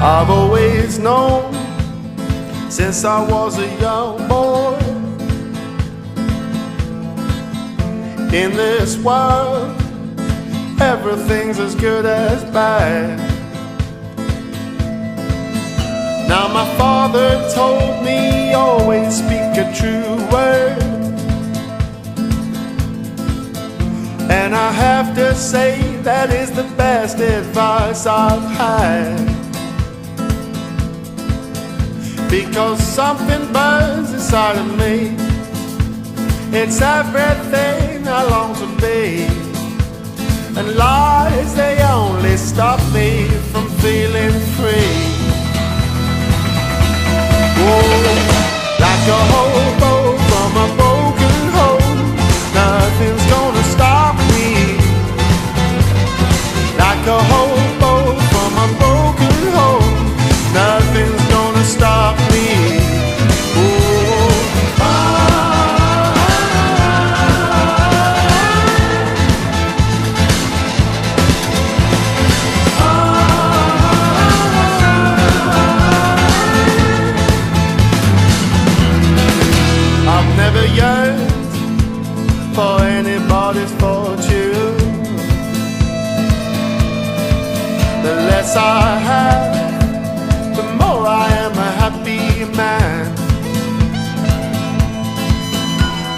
I've always known since I was a young boy, in this world everything's as good as bad. Now my father told me always speak a true word, and I have to say that is the best advice I've had. Because something burns inside of me, it's everything I long to be, and lies, they only stop me from feeling free. Whoa, like a hobo from a broken home, nothing's gonna stop me. Like a hobo from a broken home, nothing's gonna stop me. I've never yearned for anybody's fortune. The less I have, the more I am a happy man.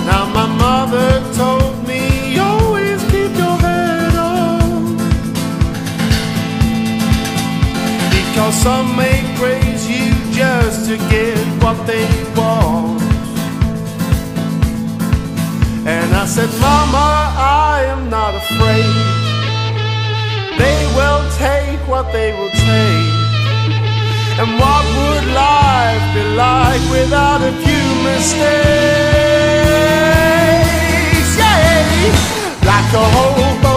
Now my mother told me always keep your head on, because some may praise you just to get what they want. And I said, Mama, I am not afraid. They will take what they will take. And what would life be like without a few mistakes? Yeah, like a hobo